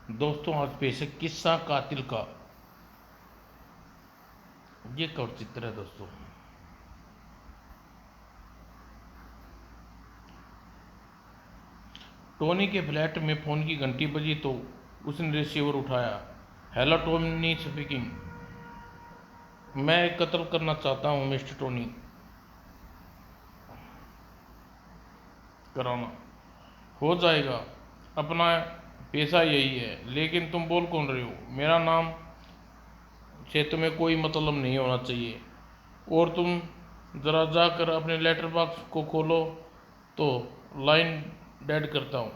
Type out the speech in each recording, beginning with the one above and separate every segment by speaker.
Speaker 1: दोस्तों, आज पेश है किस्सा कातिल का। ये कौन चित्र है दोस्तों? टोनी के फ्लैट में फ़ोन की घंटी बजी तो उसने रिसीवर उठाया। Hello, Tony speaking. मैं एक कत्ल करना चाहता हूँ मिस्टर टोनी। कराना हो जाएगा, अपना पेशा यही है। लेकिन तुम बोल कौन रहे हो? मेरा नाम से तुम्हें कोई मतलब नहीं होना चाहिए। और तुम ज़रा जाकर अपने लेटर बॉक्स को खोलो तो लाइन डेड करता हूँ।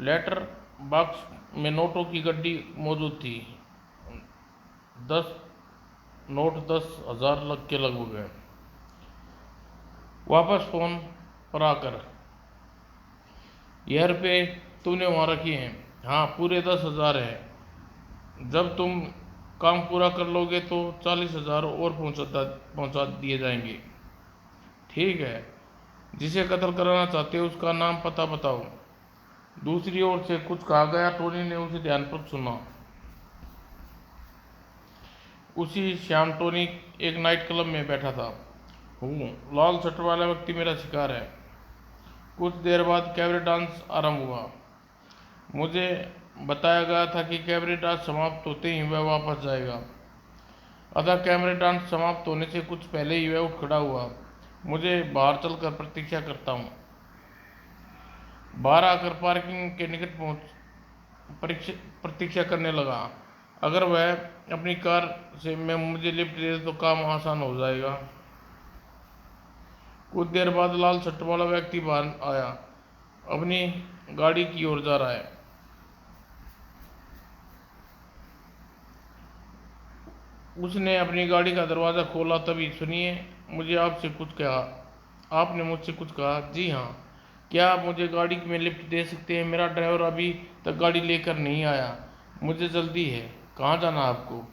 Speaker 1: लेटर बॉक्स में नोटों की गड्डी मौजूद थी। 10 नोट 10,000 के लगभग है। वापस फ़ोन पर आकर, यह रुपये तूने वहाँ रखे हैं? हाँ, पूरे 10,000 है। जब तुम काम पूरा कर लोगे तो 40,000 और पहुँचा दिए जाएंगे। ठीक है। जिसे कत्ल कराना चाहते हो उसका नाम पता बताओ। दूसरी ओर से कुछ कहा गया। टोनी ने उसे ध्यानपूर्वक सुना। उसी शाम टोनी एक नाइट क्लब में बैठा था। हूँ, लाल शर्ट वाला व्यक्ति मेरा शिकार है। कुछ देर बाद कैबरे डांस आरंभ हुआ। मुझे बताया गया था कि कैबरे डांस समाप्त होते ही वह वापस जाएगा। अतः कैबरे डांस समाप्त होने से कुछ पहले ही वह उठ खड़ा हुआ। मुझे बाहर चलकर प्रतीक्षा करता हूँ। बाहर आकर पार्किंग के निकट प्रतीक्षा करने लगा। अगर वह अपनी कार से मैं मुझे लिफ्ट दे तो काम आसान हो जाएगा। कुछ देर बाद लाल शर्ट वाला व्यक्ति बाहर आया, अपनी गाड़ी की ओर जा रहा है। उसने अपनी गाड़ी का दरवाज़ा खोला तभी, सुनिए, मुझे आपसे कुछ कहा। आपने मुझसे कुछ कहा? जी हाँ। क्या आप मुझे गाड़ी में लिफ्ट दे सकते हैं? मेरा ड्राइवर अभी तक गाड़ी लेकर नहीं आया। मुझे जल्दी है। कहाँ जाना है आपको?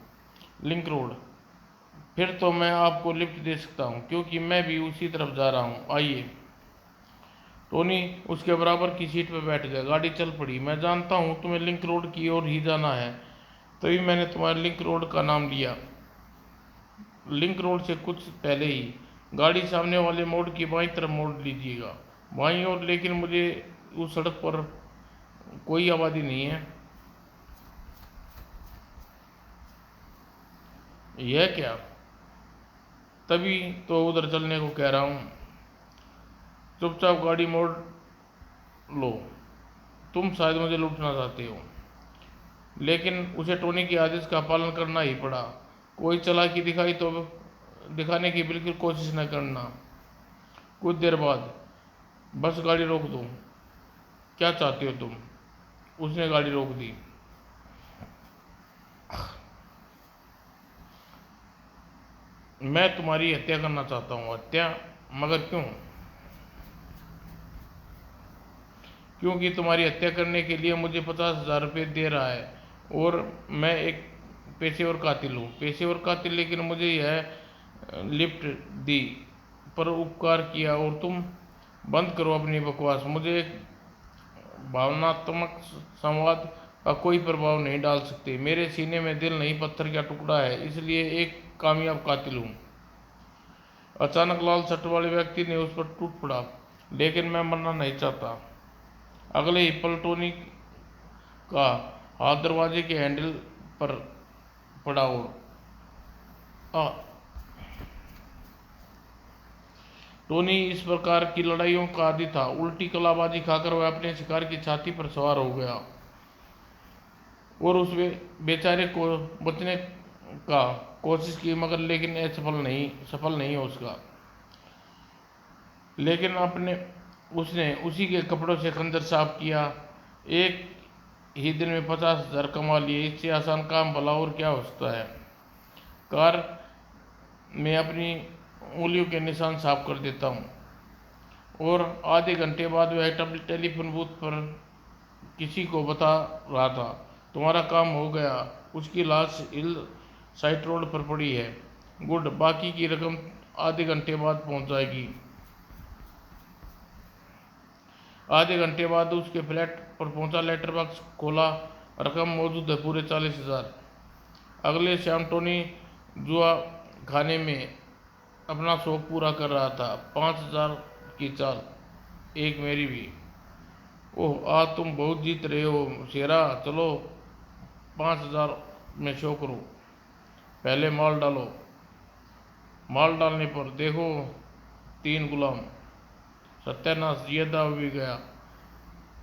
Speaker 1: Link road. फिर तो मैं आपको लिफ्ट दे सकता हूँ, क्योंकि मैं भी उसी तरफ जा रहा हूँ। आइए। टोनी उसके बराबर की सीट पर बैठ गया। गाड़ी चल पड़ी। मैं जानता हूँ तुम्हें लिंक रोड की ओर ही जाना है, तभी मैंने तुम्हारे लिंक रोड का नाम लिया। लिंक रोड से कुछ पहले ही गाड़ी सामने वाले मोड़ की बाईं तरफ मोड़ लीजिएगा। बाईं ओर। लेकिन मुझे उस सड़क पर कोई आबादी नहीं है। यह क्या? तभी तो उधर चलने को कह रहा हूँ। चुपचाप गाड़ी मोड़ लो। तुम शायद मुझे लूटना चाहते हो। लेकिन उसे टोनी के आदेश का पालन करना ही पड़ा। कोई चालाकी दिखाई तो दिखाने की बिल्कुल कोशिश न करना। कुछ देर बाद, बस गाड़ी रोक दो। क्या चाहते हो तुम? उसने गाड़ी रोक दी। मैं तुम्हारी हत्या करना चाहता हूँ। हत्या? मगर क्यों? क्योंकि तुम्हारी हत्या करने के लिए मुझे 50,000 रुपये दे रहा है, और मैं एक पेशेवर कातिल हूँ। पेशेवर कातिल? लेकिन मुझे यह लिफ्ट दी पर उपकार किया, और तुम? बंद करो अपनी बकवास। मुझे भावनात्मक संवाद का कोई प्रभाव नहीं डाल सकते। मेरे सीने में दिल नहीं, पत्थर का टुकड़ा है, इसलिए एक कामयाब कातिल हूँ। अचानक लाल शर्ट वाले व्यक्ति ने उस पर टूट पड़ा। लेकिन मैं मरना नहीं चाहता। अगले ही पल टोनी का हाथ दरवाजे के हैंडल पर पड़ा और आ टोनी इस प्रकार की लड़ाइयों का आदी था। उल्टी कलाबाजी खाकर वह अपने शिकार की छाती पर सवार हो गया और उस बेचारे को बचने का कोशिश की, मगर लेकिन सफल नहीं हो उसका। लेकिन अपने उसने उसी के कपड़ों से खंजर साफ किया। एक ही दिन में 50,000 कमा लिए। इससे आसान काम भला और क्या हो सकता है? कार में अपनी उंगलियों के निशान साफ कर देता हूँ। और आधे घंटे बाद वह टेलीफोन बूथ पर किसी को बता रहा था, तुम्हारा काम हो गया। उसकी लाश हिल साइड रोड पर पड़ी है। गुड, बाकी की रकम आधे घंटे बाद पहुंच जाएगी। आधे घंटे बाद उसके फ्लैट पर पहुंचा, लेटर बॉक्स खोला, रकम मौजूद है पूरे 40,000। अगले शाम टोनी जुआ खाने में अपना शौक पूरा कर रहा था। 5,000 की चाल, एक मेरी भी। ओह, आज तुम बहुत जीत रहे हो शेरा, चलो 5,000 में शो करो। पहले माल डालो। माल डालने पर देखो 3 गुलाम। सत्यानाश, ये दाव भी गया।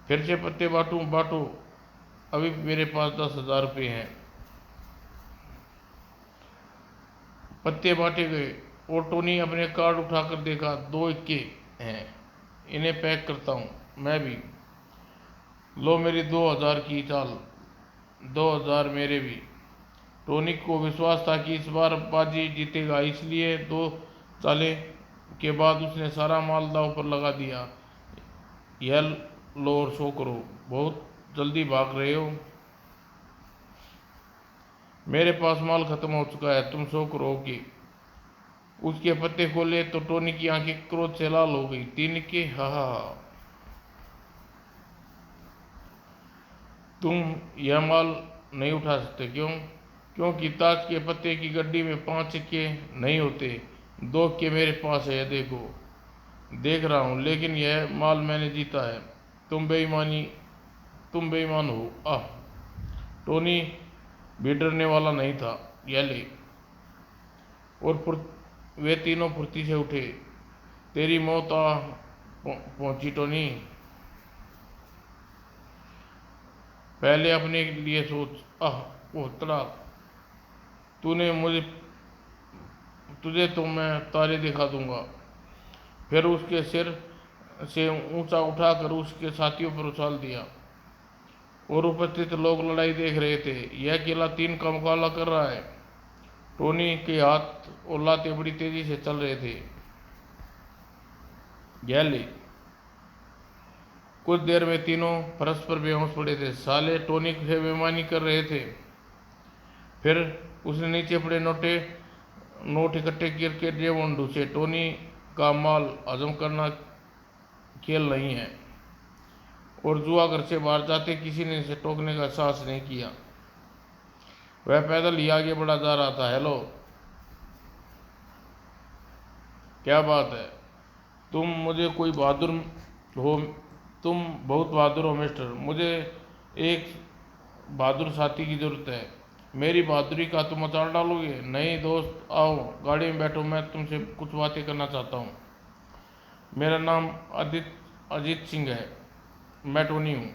Speaker 1: फिर से पत्ते बांटू बांटो, अभी मेरे पास 10,000 रुपये हैं। पत्ते बांटे गए और टोनी अपने कार्ड उठाकर देखा, 2 इक्के हैं, इन्हें पैक करता हूँ मैं भी। लो मेरी 2,000 की चाल, 2,000 मेरे भी। टोनी को विश्वास था कि इस बार बाजी जीतेगा, इसलिए 2 चालें के बाद उसने सारा माल दांव पर लगा दिया। यह लो और शो करो। बहुत जल्दी भाग रहे हो? मेरे पास माल खत्म हो चुका है, तुम शो करो कि। उसके पत्ते खोले तो टोनी की आंखें क्रोध से लाल हो गई। 3 के, हा हा हा। तुम यह माल नहीं उठा सकते, क्यों? क्योंकि ताश के पत्ते की गड्डी में 5 के नहीं होते, 2 के मेरे पास है, देखो। देख रहा हूँ, लेकिन यह माल मैंने जीता है। तुम बेईमान हो। आह। टोनी भी डरने वाला नहीं था। यह ले। और वे तीनों फुर्ती से उठे। तेरी मौत आ पहुंची टोनी। पहले अपने लिए सोच। आह, ओह तड़ाक। तूने मुझे तुझे तो मैं तारे दिखा दूंगा। फिर उसके सिर से ऊंचा उठाकर उसके साथियों पर उछाल दिया और उपस्थित लोग लड़ाई देख रहे थे। यह अकेला 3 का मुकाबला कर रहा है। टोनी के हाथ और लातें बड़ी तेजी से चल रहे थे। गैली। कुछ देर में तीनों परस्पर बेहोश पड़े थे। साले टोनी से बेईमानी कर रहे थे। फिर उसने नीचे पड़े नोट इकट्ठे करके जेब ढूंढे। टोनी का माल हजम करना खेल नहीं है, और जुआ घर से बाहर जाते किसी ने इसे टोकने का साहस नहीं किया। वह पैदल ही आगे बढ़ा जा रहा था। हेलो, क्या बात है? तुम मुझे कोई बहादुर हो तुम बहुत बहादुर हो मिस्टर। मुझे एक बहादुर साथी की जरूरत है। मेरी बहादुरी का तुम अचार डालोगे? नहीं दोस्त, आओ गाड़ी में बैठो, मैं तुमसे कुछ बातें करना चाहता हूँ। मेरा नाम अजीत सिंह है, मैं टोनी हूँ।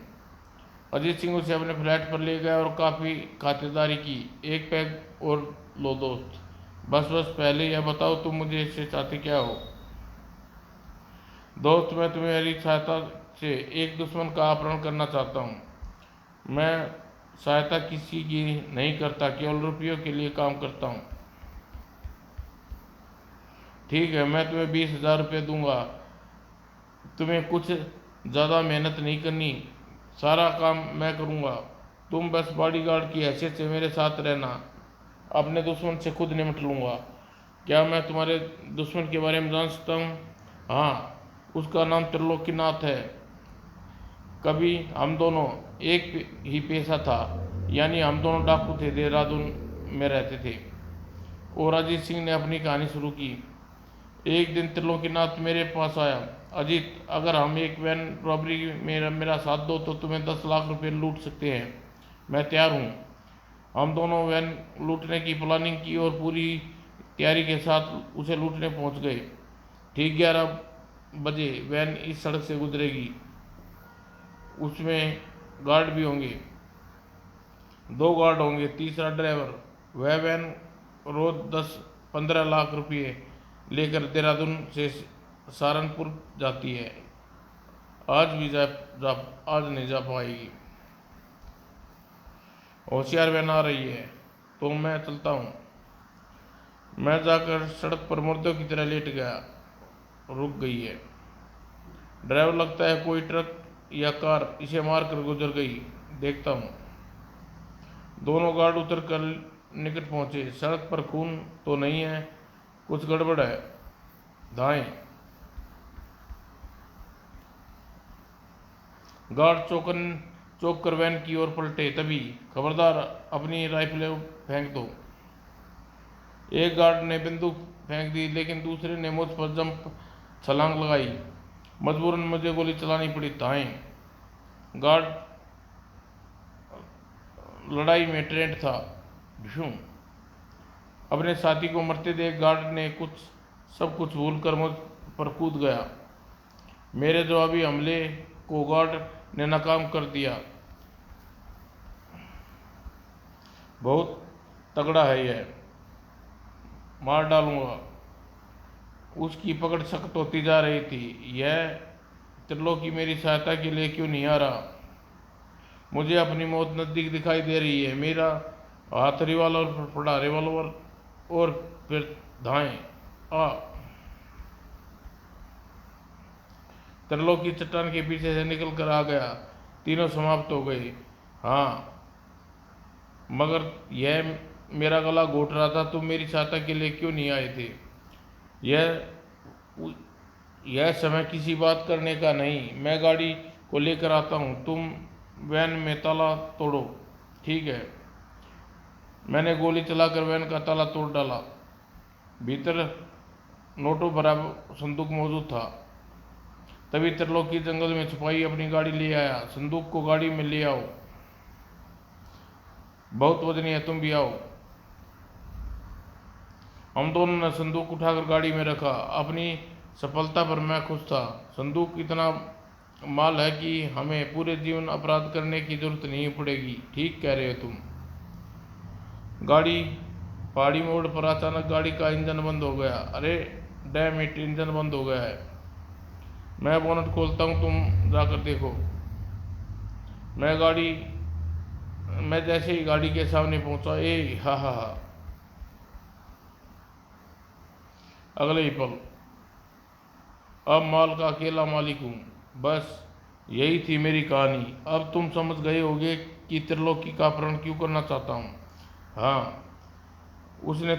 Speaker 1: अजीत सिंह उसे अपने फ्लैट पर ले गया और काफ़ी खातिरदारी की। एक पैग और लो दोस्त। बस बस, पहले यह बताओ तुम मुझे इससे चाहते क्या हो? दोस्त, मैं तुम्हारी सहायता से एक दुश्मन का अपहरण करना चाहता हूँ। मैं सहायता किसी की नहीं करता, केवल रुपयों के लिए काम करता हूँ। ठीक है, मैं तुम्हें 20,000 रुपये दूंगा। तुम्हें कुछ ज़्यादा मेहनत नहीं करनी, सारा काम मैं करूंगा। तुम बस बॉडीगार्ड की हैसियत से मेरे साथ रहना। अपने दुश्मन से खुद निपट लूँगा। क्या मैं तुम्हारे दुश्मन के बारे में जान सकता हूँ? हाँ, उसका नाम त्रिलोकीनाथ है। कभी हम दोनों एक ही पेशा था, यानी हम दोनों डाकू थे, देहरादून में रहते थे। और अजीत सिंह ने अपनी कहानी शुरू की। एक दिन त्रिलोकीनाथ मेरे पास आया। अजीत, अगर हम एक वैन रॉबरी में मेरा साथ दो तो तुम्हें 10 लाख रुपए लूट सकते हैं। मैं तैयार हूँ। हम दोनों वैन लूटने की प्लानिंग की और पूरी तैयारी के साथ उसे लूटने पहुँच गए। ठीक 11 बजे वैन इस सड़क से गुजरेगी। उसमें गार्ड भी होंगे, 2 गार्ड होंगे, तीसरा ड्राइवर। वह वैन रोज 10-15 लाख रुपये लेकर देहरादून से सहारनपुर जाती है। आज भी आज नहीं जा पाएगी। होशियार वैन आ रही है, तो मैं चलता हूँ। मैं जाकर सड़क पर मुर्दों की तरह लेट गया। रुक गई है। ड्राइवर, लगता है कोई ट्रक या कार इसे मार कर गुजर गई। देखता हूँ। दोनों गार्ड उतर कर निकट पहुंचे। सड़क पर खून तो नहीं है, कुछ गड़बड़ है। दाएं। गार्ड चौक कर वैन की ओर पलटे, तभी खबरदार अपनी राइफलें फेंक दो। एक गार्ड ने बंदूक फेंक दी, लेकिन दूसरे ने मुझ पर छलांग लगाई। मजबूरन मुझे गोली चलानी पड़ी। दाएं गार्ड लड़ाई में ट्रेंड था। भ्यूं। अपने साथी को मरते देख गार्ड ने सब कुछ भूल कर मुझ पर कूद गया। मेरे जवाबी हमले को गार्ड ने नाकाम कर दिया। बहुत तगड़ा है यह, मार डालूंगा। उसकी पकड़ सख्त होती जा रही थी। यह त्रिलोकी मेरी सहायता के लिए क्यों नहीं आ रहा? मुझे अपनी मौत नजदीक दिखाई दे रही है। मेरा हाथ रिवॉल्वर पर पड़ा, रिवॉल्वर और फिर धाएं। आ त्रिलोकी चट्टान के पीछे से निकल कर आ गया। तीनों समाप्त हो गए। हाँ, मगर यह मेरा गला घोट रहा था। तुम मेरी सहायता के लिए क्यों नहीं आए थे? यह यह समय किसी बात करने का नहीं। मैं गाड़ी को लेकर आता हूँ, तुम वैन में ताला तोड़ो। ठीक है। मैंने गोली चलाकर वैन का ताला तोड़ डाला। भीतर नोटों भरा संदूक मौजूद था। तभी त्रिलोकी जंगल में छुपाई अपनी गाड़ी ले आया। संदूक को गाड़ी में ले आओ, बहुत वजनी है, तुम भी आओ। हम दोनों ने संदूक उठाकर गाड़ी में रखा। अपनी सफलता पर मैं खुश था। संदूक इतना माल है कि हमें पूरे जीवन अपराध करने की जरूरत नहीं पड़ेगी। ठीक कह रहे हो तुम। गाड़ी पहाड़ी मोड़ पर अचानक गाड़ी का इंजन बंद हो गया। अरे डैम इट, इंजन बंद हो गया है। मैं बोनट खोलता हूँ, तुम जाकर देखो। मैं जैसे ही गाड़ी के सामने पहुंचा, हा हा हा। अगले ही पल अब माल का अकेला मालिक हूँ। बस यही थी मेरी कहानी। अब तुम समझ गए होगे कि त्रिलोकी का अपहरण क्यों करना चाहता हूँ। हाँ, उसने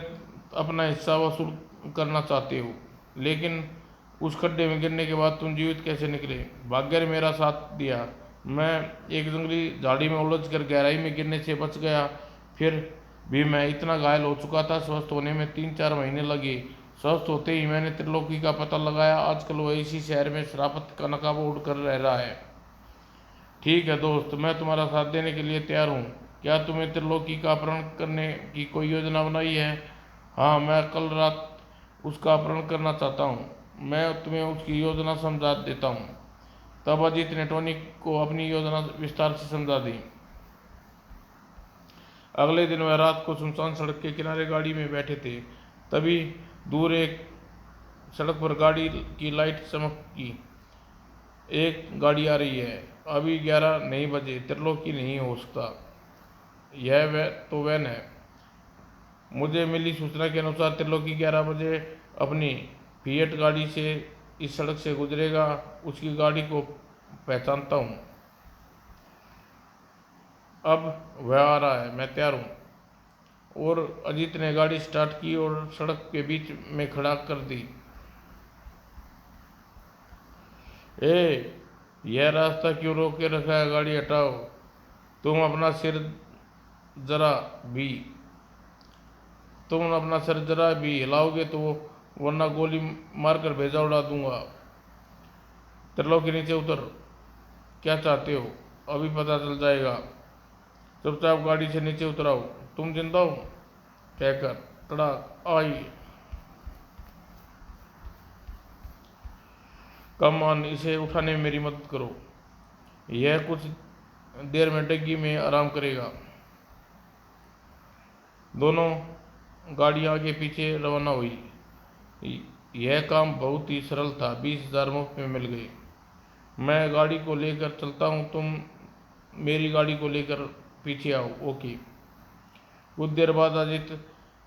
Speaker 1: अपना हिस्सा वसूल करना चाहते हो, लेकिन उस खड्डे में गिरने के बाद तुम जीवित कैसे निकले? भाग्य ने मेरा साथ दिया। मैं एक जंगली झाड़ी में उलझ कर गहराई में गिरने से बच गया। फिर भी मैं इतना घायल हो चुका था, स्वस्थ होने में 3-4 महीने लगे। स्वस्थ होते ही मैंने त्रिलोकी का पता लगाया। आजकल वह इसी शहर में शराफत का नकाब ओढ़ कर रह रहा है। ठीक है दोस्त, मैं तुम्हारा साथ देने के लिए तैयार हूँ। क्या तुम्हें त्रिलोकी का अपहरण करने की कोई योजना बनाई है? हाँ, मैं कल रात उसका अपहरण करना चाहता हूँ। मैं तुम्हें उसकी योजना समझा देता हूँ। तब अजीत ने टोनी को अपनी योजना विस्तार से समझा दी। अगले दिन वह रात को सुनसान सड़क के किनारे गाड़ी में बैठे थे। तभी दूर एक सड़क पर गाड़ी की लाइट चमकी। एक गाड़ी आ रही है। अभी 11 नहीं बजे, त्रिलोकी नहीं हो सकता। यह वह तो वैन है। मुझे मिली सूचना के अनुसार त्रिलोकी 11 बजे अपनी फिएट गाड़ी से इस सड़क से गुजरेगा। उसकी गाड़ी को पहचानता हूँ। अब वह आ रहा है, मैं तैयार हूँ। और अजीत ने गाड़ी स्टार्ट की और सड़क के बीच में खड़ा कर दी। यह रास्ता क्यों रोक के रखा है? गाड़ी हटाओ। तुम अपना सिर जरा भी हिलाओगे तो वरना गोली मारकर भेजा उड़ा दूंगा। त्रिलोकी नीचे उतर। क्या चाहते हो? अभी पता चल जाएगा। चुपचाप गाड़ी से नीचे उतराओ। तुम जिंदा हो? कहकर तड़ाक आई। कम ऑन, इसे उठाने में मेरी मदद करो। यह कुछ देर में डग्गी में आराम करेगा। दोनों गाड़ियां आगे पीछे रवाना हुई। यह काम बहुत ही सरल था। 20,000 मुफ्त में मिल गए। मैं गाड़ी को लेकर चलता हूँ, तुम मेरी गाड़ी को लेकर पीछे आओ। ओके। कुछ देर बाद अजित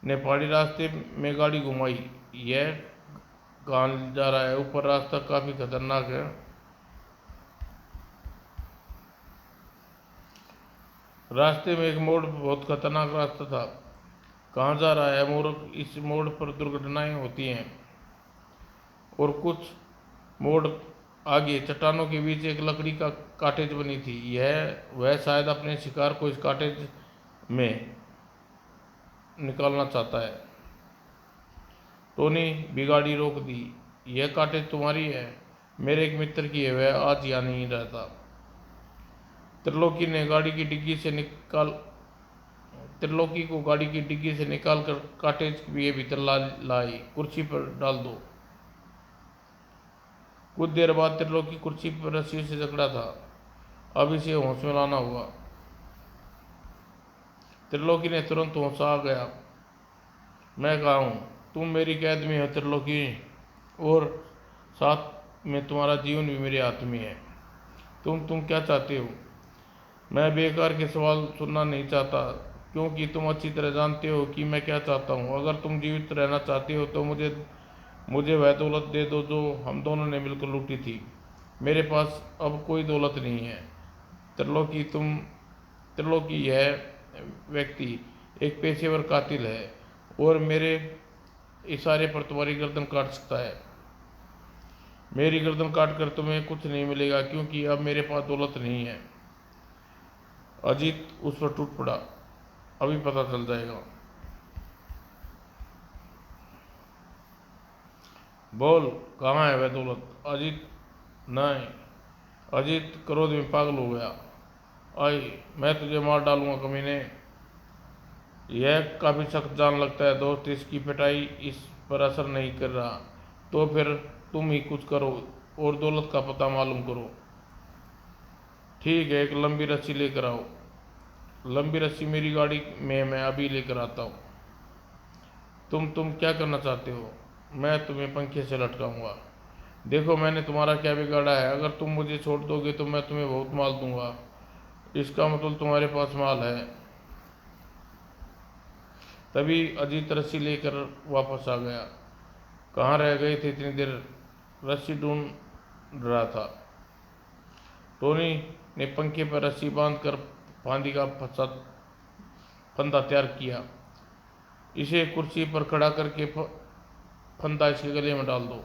Speaker 1: ने पहाड़ी रास्ते में गाड़ी घुमाई। यह कहाँ जा रहा है? ऊपर रास्ता काफी खतरनाक है। रास्ते में एक मोड़, बहुत खतरनाक रास्ता था। कहाँ जा रहा है मूर्ख? इस मोड़ पर दुर्घटनाएं होती हैं और कुछ मोड़ आगे चट्टानों के बीच एक लकड़ी का कॉटेज बनी थी। यह वह शायद अपने शिकार को इस कॉटेज में निकालना चाहता है। टोनी भी गाड़ी रोक दी। यह कॉटेज तुम्हारी है? मेरे एक मित्र की है, वह आज यहाँ नहीं रहता। त्रिलोकी को गाड़ी की डिग्गी से निकाल कर कॉटेज के भीतर लाई। कुर्सी पर डाल दो। कुछ देर बाद त्रिलोकी कुर्सी पर रस्सी से जकड़ा था। अब इसे होश में लाना होगा। त्रिलोकी ने तुरंत होश आ गया। मैं कहा हूँ, तुम मेरी कैद में हो त्रिलोकी, और साथ में तुम्हारा जीवन भी मेरे हाथ में है। तुम क्या चाहते हो? मैं बेकार के सवाल सुनना नहीं चाहता, क्योंकि तुम अच्छी तरह जानते हो कि मैं क्या चाहता हूँ। अगर तुम जीवित रहना चाहते हो तो मुझे वह दौलत दे दो जो हम दोनों ने मिलकर लूटी थी। मेरे पास अब कोई दौलत नहीं है। त्रिलोकी यह व्यक्ति एक पेशेवर कातिल है और मेरे इशारे पर तुम्हारी गर्दन काट सकता है। मेरी गर्दन काट कर तुम्हें कुछ नहीं मिलेगा, क्योंकि अब मेरे पास दौलत नहीं है। अजीत उस पर टूट पड़ा। अभी पता चल जाएगा। बोल, कहाँ है वह दौलत? अजीत नहीं। अजीत क्रोध में पागल हो गया। आई, मैं तुझे मार डालूंगा कमीने। यह काफी सख्त जान लगता है दोस्त, इसकी पिटाई इस पर असर नहीं कर रहा। तो फिर तुम ही कुछ करो और दौलत का पता मालूम करो। ठीक है, एक लंबी रस्सी लेकर आओ। लंबी रस्सी मेरी गाड़ी में, मैं अभी लेकर आता हूँ। तुम क्या करना चाहते हो? मैं तुम्हें पंखे से लटकाऊंगा। देखो, मैंने तुम्हारा क्या बिगाड़ा है? अगर तुम मुझे छोड़ दोगे तो मैं तुम्हें बहुत माल दूंगा। इसका मतलब तुम्हारे पास माल है। तभी अजीत रस्सी लेकर वापस आ गया। कहाँ रह गए थे इतनी देर? रस्सी ढूंढ रहा था। टोनी ने पंखे पर रस्सी बांधकर फांदी का फंदा तैयार किया। इसे कुर्सी पर खड़ा करके फंदा इसके गले में डाल दो।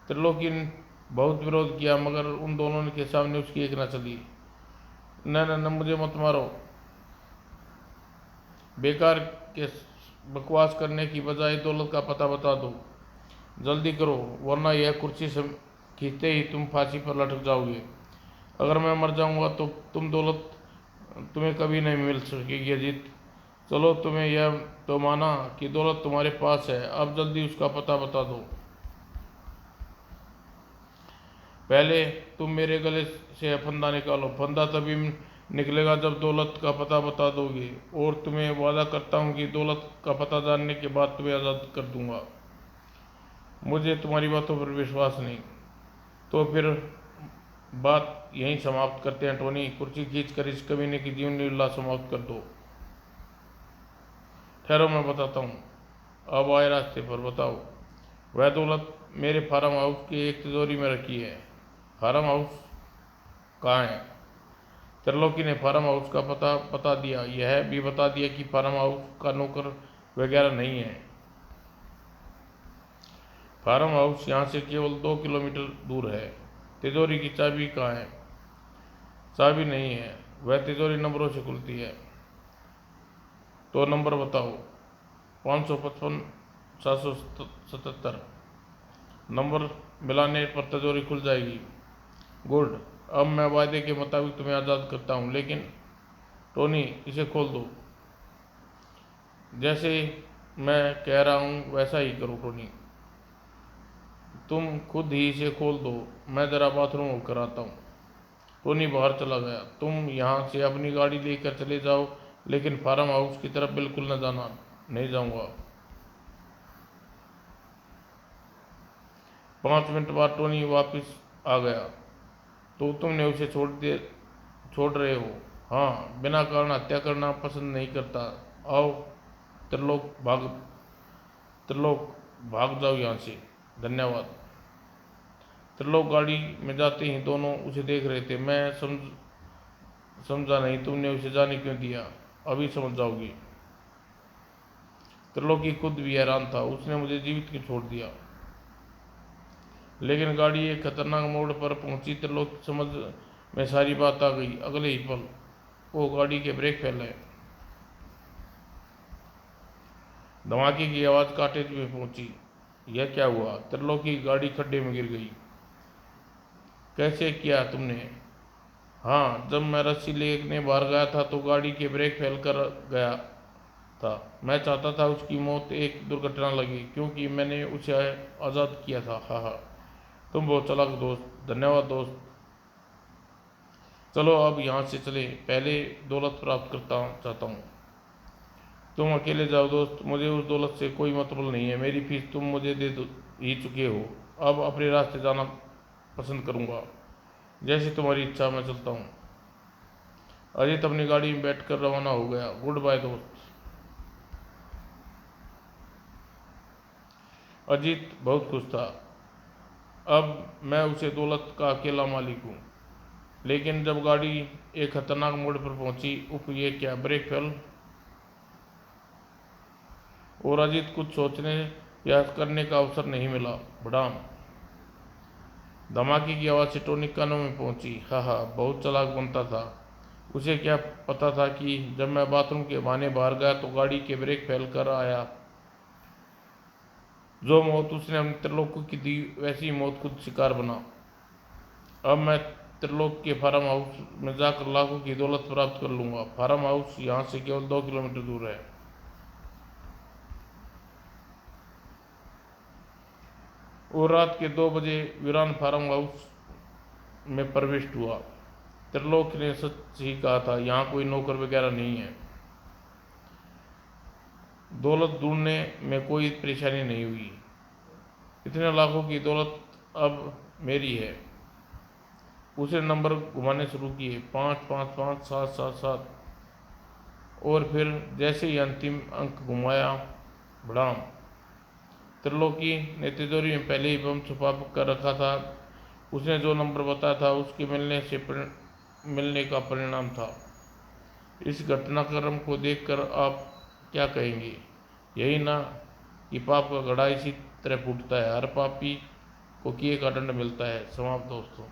Speaker 1: त्रिलोकी ने बहुत विरोध किया, मगर उन दोनों के सामने उसकी एक न चली। न न न, मुझे मत मारो। बेकार के बकवास करने की बजाय दौलत का पता बता दो। जल्दी करो, वरना यह कुर्सी से खींचते ही तुम फांसी पर लटक जाओगे। अगर मैं मर जाऊंगा तो दौलत तुम्हें कभी नहीं मिल सकेगी। अजीत, चलो, तुम्हें यह तो माना कि दौलत तुम्हारे पास है, अब जल्दी उसका पता बता दो। पहले तुम मेरे गले से फंदा निकालो। फंदा तभी निकलेगा जब दौलत का पता बता दोगे, और तुम्हें वादा करता हूँ कि दौलत का पता जानने के बाद तुम्हें आज़ाद कर दूंगा। मुझे तुम्हारी बातों पर विश्वास नहीं। तो फिर बात यहीं समाप्त करते हैं टोनी। कुर्सी खींचकर इस कमीने की जीवन लीला समाप्त कर दो। ठहरो, मैं बताता हूँ। अब आए रास्ते पर, बताओ। वह दौलत मेरे फार्म हाउस की एक तिजोरी में रखी है। फार्म हाउस कहाँ है? त्रिलोकी ने फार्म हाउस का पता बता दिया। यह भी बता दिया कि फार्म हाउस का नौकर वगैरह नहीं है। फार्म हाउस यहाँ से केवल 2 किलोमीटर दूर है। तिजोरी की चाबी कहाँ है? चाबी नहीं है। वह तिजोरी नंबरों से खुलती है। तो नंबर बताओ। 555 777 नंबर मिलाने पर तिजोरी खुल जाएगी। गुड। अब मैं वायदे के मुताबिक तुम्हें आज़ाद करता हूँ, लेकिन टोनी, इसे खोल दो। जैसे मैं कह रहा हूँ वैसा ही करो टोनी। तुम खुद ही इसे खोल दो, मैं ज़रा बाथरूम होकर आता हूँ। टोनी बाहर चला गया। तुम यहाँ से अपनी गाड़ी लेकर चले जाओ, लेकिन फार्म हाउस की तरफ बिल्कुल न जाना। नहीं जाऊँगा। 5 मिनट बाद टोनी वापस आ गया। तो तुमने उसे छोड़ रहे हो? हाँ, बिना कारण हत्या करना पसंद नहीं करता। आओ, त्रिलोक भाग त्रिलोक भाग जाओ यहाँ से। धन्यवाद। त्रिलोक गाड़ी में जाते ही दोनों उसे देख रहे थे। मैं समझा नहीं, तुमने उसे जाने क्यों दिया? अभी समझ जाओगी। त्रिलोकी खुद भी हैरान था। उसने मुझे जीवित क्यों छोड़ दिया? लेकिन गाड़ी एक खतरनाक मोड़ पर पहुंची। त्रिलोक समझ में सारी बात आ गई। अगले ही पल वो गाड़ी के ब्रेक फेल है। धमाके की आवाज़ कॉटेज में पहुंची। यह क्या हुआ? त्रिलोक की गाड़ी खड्डे में गिर गई। कैसे किया तुमने? हाँ, जब मैं रस्सी लेने बाहर गया था तो गाड़ी के ब्रेक फेल कर गया था। मैं चाहता था उसकी मौत एक दुर्घटना लगे क्योंकि मैंने उसे आज़ाद किया था। हाँ हाँ, तुम बहुत चालाक दोस्त। धन्यवाद दोस्त। चलो अब यहाँ से चले, पहले दौलत प्राप्त करता चाहता हूँ। तुम अकेले जाओ दोस्त, मुझे उस दौलत से कोई मतलब नहीं है। मेरी फीस तुम मुझे दे ही चुके हो। अब अपने रास्ते जाना पसंद करूँगा। जैसे तुम्हारी इच्छा, मैं चलता हूँ। अजीत अपनी गाड़ी में बैठकर रवाना हो गया। गुड बाय दोस्त। अजीत बहुत खुश था। अब मैं उसे दौलत का अकेला मालिक हूँ। लेकिन जब गाड़ी एक खतरनाक मोड़ पर पहुंची, उफ, ये क्या! Brake fail. और अजीत कुछ सोचने या करने का अवसर नहीं मिला। भड़ाम! धमाके की आवाज़ से टोनी कानों में पहुंची। हाँ हाँ, बहुत चालाक बनता था। उसे क्या पता था कि जब मैं बाथरूम के बहाने बाहर गया तो गाड़ी के ब्रेक फेल कर आया। जो मौत उसने अपने त्रिलोक की दी, वैसी मौत खुद शिकार बना। अब मैं त्रिलोक के फार्म हाउस में जाकर लाखों की दौलत प्राप्त कर लूंगा। फार्म हाउस यहाँ से केवल 2 किलोमीटर दूर है। और रात के 2 बजे वीरान फार्म हाउस में प्रविष्ट हुआ। त्रिलोक ने सच ही कहा था, यहाँ कोई नौकर वगैरह नहीं है। दौलत ढूंढने में कोई परेशानी नहीं हुई। इतने लाखों की दौलत अब मेरी है। उसने नंबर घुमाने शुरू किए, 5 5 5 7 7 7। और फिर जैसे ही अंतिम अंक घुमाया, भड़ाम! त्रिलोकी ने तिजोरी में पहले ही बम छुपा कर रखा था। उसने जो नंबर बताया था उसके मिलने का परिणाम था। इस घटनाक्रम को देखकर आप क्या कहेंगे? यही ना कि पाप का घड़ा इसी तरह फूटता है। हर पापी को किए का दंड मिलता है। समाप्त दोस्तों।